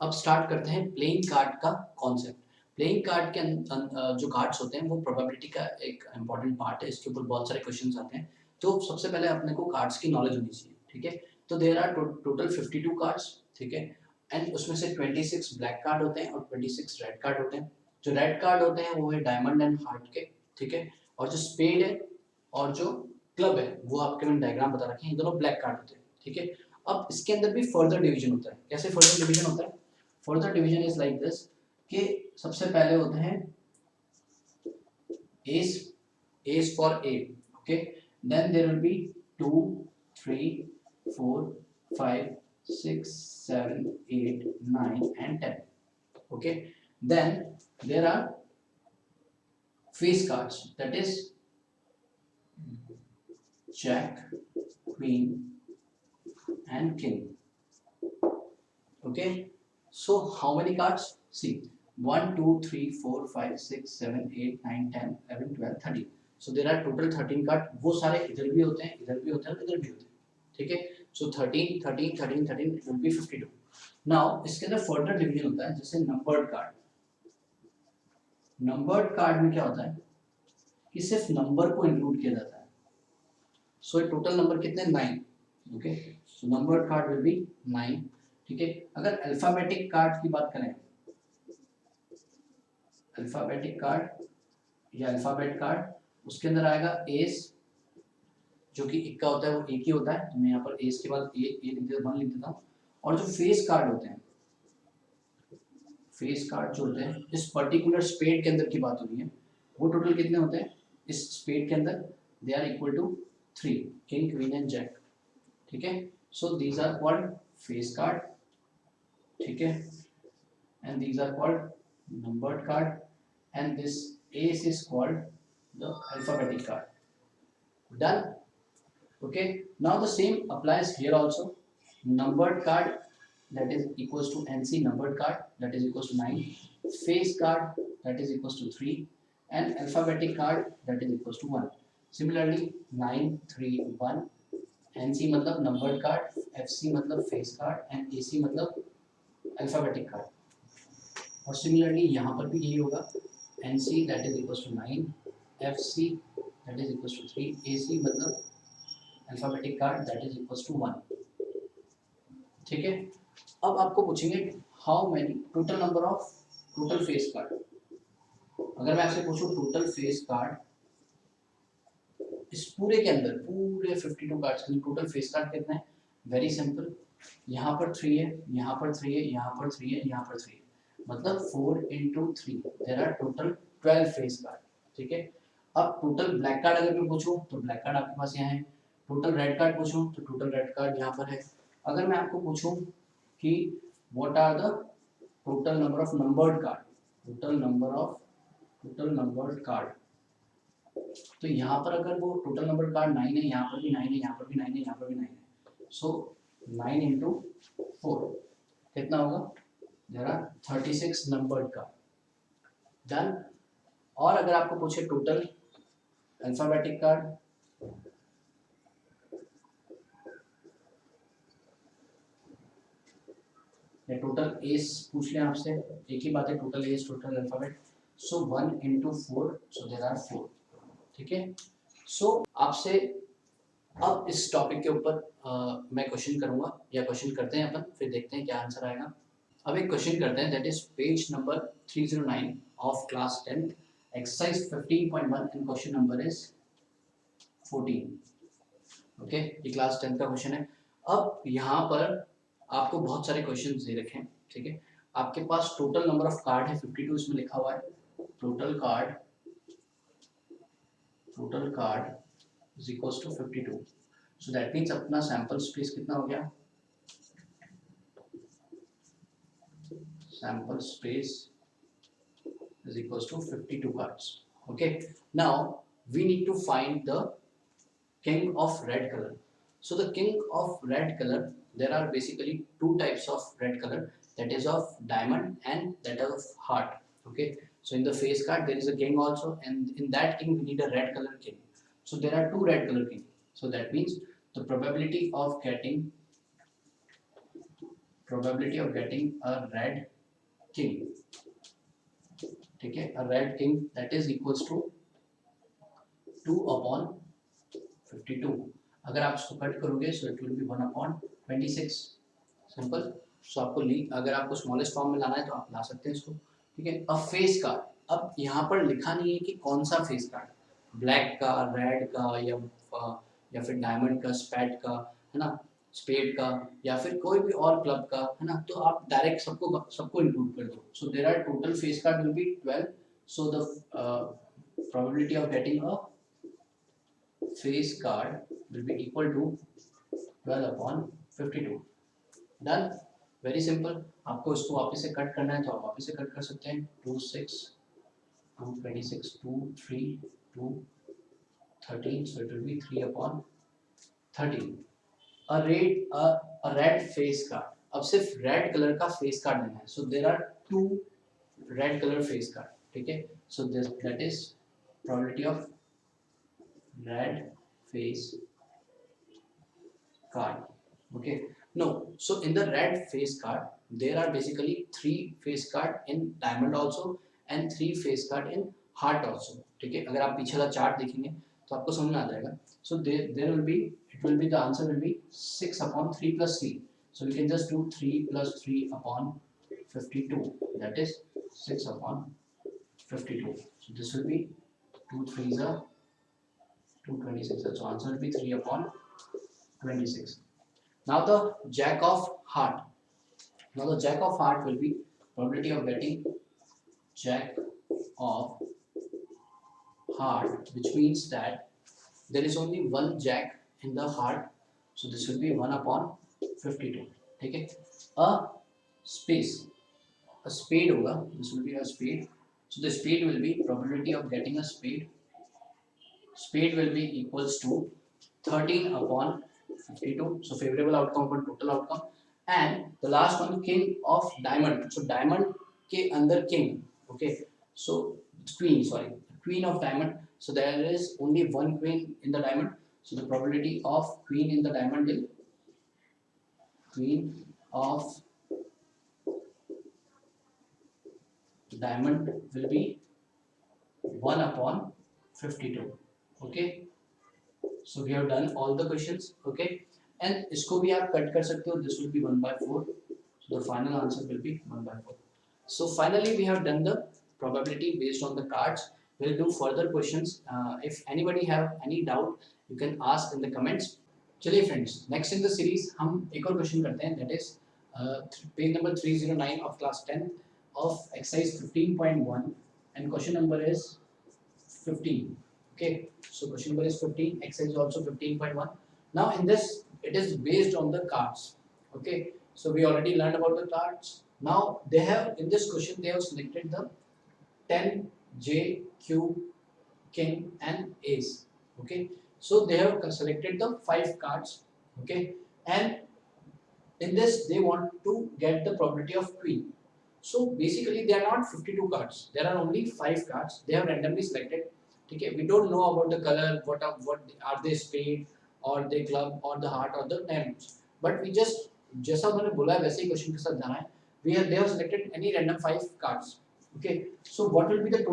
अब स्टार्ट करते हैं प्लेइंग कार्ड का कॉन्सेप्ट। प्लेइंग कार्ड के जो कार्ड्स होते हैं वो प्रोबेबिलिटी का एक इंपॉर्टेंट पार्ट है। इसके ऊपर बहुत सारे क्वेश्चंस आते हैं। तो सबसे पहले अपने को कार्ड्स की नॉलेज होनी चाहिए, ठीक है। तो देयर आर टोटल 52 कार्ड्स, ठीक है। एंड उसमें से 26 ब्लैक कार्ड होते हैं और 26 रेड कार्ड होते हैं। जो रेड कार्ड होते हैं वो है डायमंड एंड हार्ट के, ठीक है। और जो स्पेड है और जो क्लब है वो आपके मैंने डायग्राम बता रखे हैं, ये दोनों ब्लैक कार्ड होते हैं, ठीक है। अब इसके अंदर भी फर्दर डिवीजन होता है। कैसे फर्दर डिवीजन होता है? Further division is like this कि सबसे पहले होते हैं A's for A, okay. Then there will be 2, 3, 4, 5, 6, 7, 8, 9 and 10, okay. Then there are face cards, that is Jack, Queen and King, okay. So how many cards? See, 1, 2, 3, 4, 5, 6, 7, 8, 9, 10, 11, 12, 13. So there are total 13 card. वो सारे इधर भी होते हैं, इधर भी होते हैं, इधर भी होते हैं, ठीक है। So 13, 13, 13, 13 it will be 52. Now इसके अंदर फर्दर डिवीजन होता है, जैसे नंबर्ड कार्ड। नंबर्ड कार्ड में क्या होता है कि सिर्फ नंबर को इंक्लूड किया जाता है। सो टोटल नंबर कितने? 9, okay. So numbered card will B 9, ठीक है। अगर अल्फाबेटिक कार्ड की बात करें, अल्फाबेटिक कार्ड या अल्फाबेट कार्ड, उसके अंदर आएगा एस, जो कि इक्का होता है वो एक ही होता है। तो मैं यहाँ पर एस के बाद ए लिख देता हूँ, लिख देता हूँ। और जो फेस कार्ड होते हैं, फेस कार्ड जो होते हैं, इस पर्टिकुलर स्पेड के अंदर की बात हो रही है, वो टोटल कितने होते हैं इस स्पेड के अंदर? They are equal to 3, king, queen and jack, ठीक है। So these are called face card, ठीक है। And these are called numbered card, and this ace is called the alphabetic card. Done? Okay. Now the same applies here also. Numbered card, that is equals to NC numbered card, that is equals to 9. Face card, that is equals to 3, and alphabetic card, that is equals to 1. Similarly 9, 3, 1. NC मतलब numbered card, FC मतलब face card, and AC मतलब alphabetic card. और similarly यहाँ पर भी यही होगा, N C that is equal to 9, F C that is equal to 3, A C मतलब alphabetic card that is equal to 1, ठीक है। अब आपको पूछेंगे how many total number of total face card. अगर मैं आपसे पूछूं टोटल फेस कार्ड इस पूरे के अंदर, पूरे 52 कार्ड्स के टोटल फेस कार्ड कितने हैं? वेरी सिंपल, यहाँ पर 3 है, यहाँ पर 3 है, यहाँ पर 3 है, यहाँ पर 3 है, मतलब 4 into 3 there are total 12 face card, ठीक है। अब टोटल ब्लैक कार्ड अगर मैं पूछूं तो ब्लैक कार्ड आपके पास यहाँ है। टोटल रेड कार्ड पूछूं तो टोटल रेड कार्ड यहाँ पर है। अगर मैं आपको पूछूं कि what are the total number of numbered card, total numbered card, तो यहाँ पर अगर वो टोटल नंबर कार्ड 9 है, यहाँ पर भी 9 है, यहाँ पर भी 9 है, यहाँ पर भी 9 है। सो 9 into 4 कितना होगा? There are 36 numbered card. Done. और अगर आपको पूछे टोटल अल्फाबेटिक कार्ड, या टोटल एस पूछ लें आपसे, एक ही बात है, total ace total alphabet. So 1 into 4, so there are 4, ठीक है। सो आपसे अब इस टॉपिक के ऊपर मैं क्वेश्चन करूंगा, या क्वेश्चन करते हैं अपन, फिर देखते हैं क्या आंसर आएगा। अब एक क्वेश्चन करते हैं, that is page number 309 of class 10 exercise 15.1 and question number is 14, okay. ये क्लास 10 का क्वेश्चन है। अब यहाँ पर आपको बहुत सारे क्वेश्चन दे रखे हैं, ठीक है। आपके पास टोटल नंबर ऑफ कार्ड है 52, इसमें लिखा हुआ है total card is equals to 52. So that means अपना सैंपल स्पेस कितना हो गया? Sample space is equals to 52 cards. Okay. Now we need to find the king of red color. So the king of red color, there are basically two types of red color, that is of diamond and that of heart. Okay. So in the face card there is a king also, and in that king we need a red color king. So there are two red color king. So that means the probability of getting probability of getting a red king, ठीक है, a red king that is equals to 2/52. अगर आप इसको cut करोगे so it will be 1/26. Simple. सो आपको अगर आपको smallest form में लाना है तो आप ला सकते हैं इसको, ठीक है. अब फेस कार्ड, अब यहाँ पर लिखा नहीं है कि कौन सा फेस कार्ड, ब्लैक का, रेड का, या फिर डायमंड का, स्पैड का, है ना, स्पेड का, या फिर कोई भी और क्लब का, है ना. तो आप डायरेक्ट सबको इंक्लूड कर दो. So there are total face card will be 12. So the probability of getting a face card will be equal to 12/52. Done. Very simple. आपको इसको वापस से कट करना है तो आप वापस से कट कर सकते हैं. 2 6 2 26 2 3 2 13, so it will be 3/13. a red face card. अब सिर्फ रेड कलर का फेस कार्ड लेना है. So there are 2 red colour face card, ठीक है. So that is probability of red face card. Okay. No, so in the red face card there are basically 3 face card in diamond also and 3 face card in heart also, ठीक है. अगर आप पीछे वाला chart देखेंगे तो आपको समझ में आ जाएगा. So there will be, it will be, the answer will be 6/3 plus 3. So we can just do 3 plus 3/52, that is 6/52. So this will be 2 3s are 226. So answer will be 3/26. Now the jack of heart. Now the jack of heart will be probability of getting jack of heart, which means that there is only one jack in the heart. So this will be 1/52. ठीक है. A spade होगा. This will be a spade. So the spade will be probability of getting a spade. Spade will be equals to 13/52. So favorable outcome upon total outcome. And the last one, king of diamond. So diamond के अंदर king. Okay. So queen of diamond. So there is only one queen in the diamond. So the probability of queen in the diamond will queen of diamond will be 1/52. Okay. So we have done all the questions. Okay. And इसको भी आप cut कर सकते हो. This will be 1/4. So the final answer will be 1/4. So finally we have done the probability based on the cards. We'll do further questions. If anybody have any doubt, you can ask in the comments. चलिए friends, next in the series हम एक और question करते हैं. That is page number 309 of class 10 of exercise 15.1 and question number is 15. Okay, so question number is 15, exercise is also 15.1. Now in this it is based on the cards. Okay, so we already learned about the cards. Now they have, in this question they have selected the 10 J Q king and ace. Okay, so they have selected the 5 cards. Okay, and in this they want to get the probability of queen. So basically they are not 52 cards, there are only 5 cards they have randomly selected. Okay, we don't know about the color, what are they, spade or they club or the heart or the diamonds, but we just जैसा उन्होंने बोला है वैसे ही question के साथ जाना है. They have selected any random 5 cards. Okay, so what will be the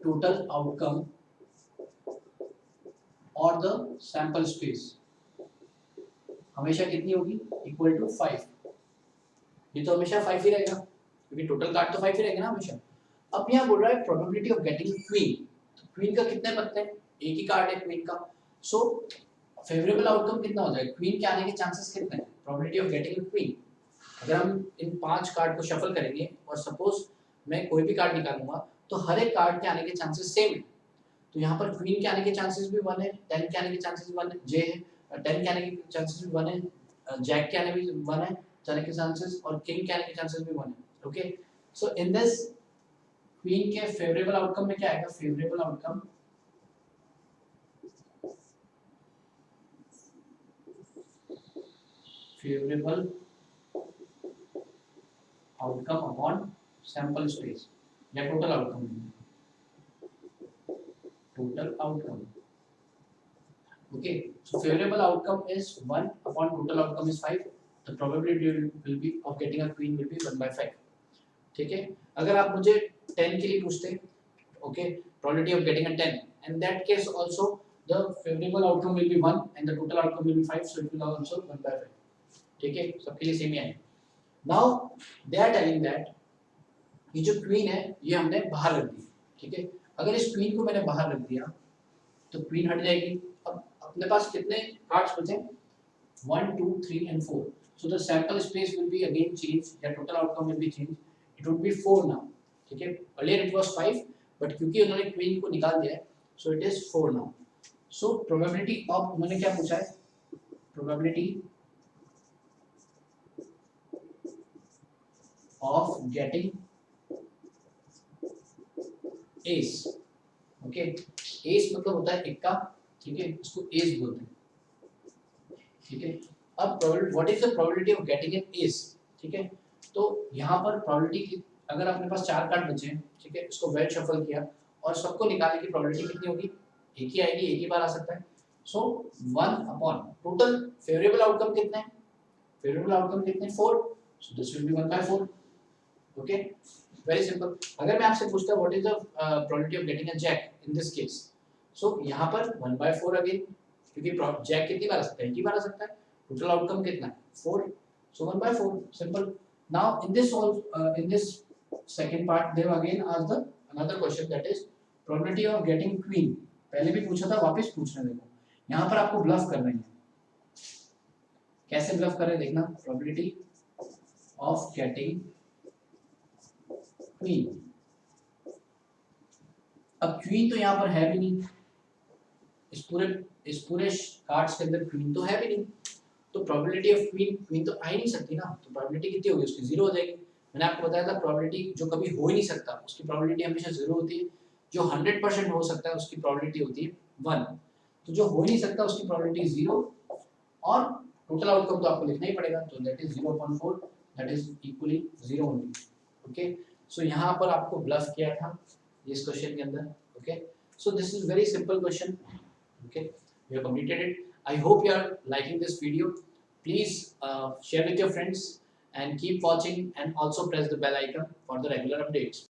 total outcome or the sample space? हमेशा कितनी होगी? Equal to 5. ये तो हमेशा 5 ही रहेगा क्योंकि टोटल कार्ड तो 5 ही रहेंगे ना हमेशा. अब यहाँ बोल रहा है probability of getting queen. Queen का कितने पत्ते हैं? एक ही कार्ड है क्वीन का. सो फेवरेबल आउटकम कितना हो जाएगा? क्वीन के आने के चांसेस कितने हैं? Probability of getting queen. अगर हम इन 5 कार्ड को शफल करेंगे और सपोज मैं कोई भी कार्ड निकालूंगा तो हर एक कार्ड के आने के चांसेस सेम है. तो यहाँ पर क्वीन के आने के चांसेस भी 1 है, 10 के आने के चांसेस 1 है, जे है, 10 के आने के चांसेस भी 1 है, जैक के आने भी 1 है, जाने के चांसेस, और किंग के आने के चांसेस भी 1 है. Okay, so in this queen के फेवरेबल आउटकम में क्या आएगा? Favourable outcome upon sample space या total outcome. Okay, so favorable outcome is 1 upon total outcome is 5. the probability will be of getting a queen will be 1/5. ठीक है, अगर आप मुझे 10 के लिए पूछते, okay, probability of getting a 10, in that case also the favorable outcome will be 1 and the total outcome will be 5, so it will also 1/5. ठीक है, सबके लिए सेम ही आएगा. Now they are telling that ये जो क्वीन है ये हमने बाहर रख दी. ठीक है, अगर इस क्वीन को मैंने बाहर रख दिया तो क्वीन हट जाएगी. अब अपने पास कितने कार्ड्स बचे? 1 2 3 and 4. So the sample space will be again changed, या total outcome will be changed. It would be 4 now. ठीक है, earlier it was 5, but क्योंकि उन्होंने क्वीन को निकाल दिया है, so it is 4 now. So probability of, उन्होंने क्या पूछा है? Probability of getting S. Okay, S मतलब होता है इक्का. ठीक है, इसको एस बोलते हैं. ठीक है, अब probability, what is the probability of getting an S? ठीक है, तो यहाँ पर प्रोबेबिलिटी, अगर अपने पास 4 कार्ड बचे हैं, ठीक है, इसको वेल शफल किया और सबको निकालने की प्रोबेबिलिटी कितनी होगी? एक ही आएगी, एक ही बार आ सकता है. So 1 upon total favourable outcome कितने हैं? फेवरेबल आउटकम कितने? 4. So this will be 1/4. Okay, very simple. अगर मैं आपसे पूछता what is the probability of getting a jack in this case, so यहाँ पर 1/4 अगेन, क्योंकि जैक कितनी बार आ सकता है? एक ही बार आ सकता है. टोटल आउटकम कितना है? 4. सो 1/4. Simple. Now in this second part they again ask the another question, that is probability of getting queen. पहले भी पूछा था, वापस पूछ रहे हैं. देखो यहाँ पर आपको ब्लफ कर रहे हैं. कैसे ब्लफ कर रहे हैं देखना. Probability of getting queen. अब क्वीन तो यहाँ पर है भी नहीं, इस पूरे कार्ड्स के अंदर क्वीन तो है भी नहीं, तो प्रोबेबिलिटी ऑफ क्वीन तो आ ही नहीं सकती ना. तो प्रोबेबिलिटी कितनी होगी? उसकी 0 हो जाएगी. मैंने आपको बताया था प्रोबेबिलिटी जो कभी हो ही नहीं सकता उसकी प्रोबेबिलिटी हमेशा 0 होती है. जो 100% हो सकता है उसकी प्रोबेबिलिटी होती है 1. तो जो हो ही नहीं सकता उसकी प्रोबेबिलिटी 0, और टोटल आउटकम तो आपको लिखना ही पड़ेगा. तो that is 0.4, that is equally 0 only. Okay, so यहाँ पर आपको ब्लफ किया था इस क्वेश्चन के अंदर. Okay, so this is very simple question. Okay, we have completed it. I hope you are liking this video. Please share with your friends and keep watching, and also press the bell icon for the regular updates.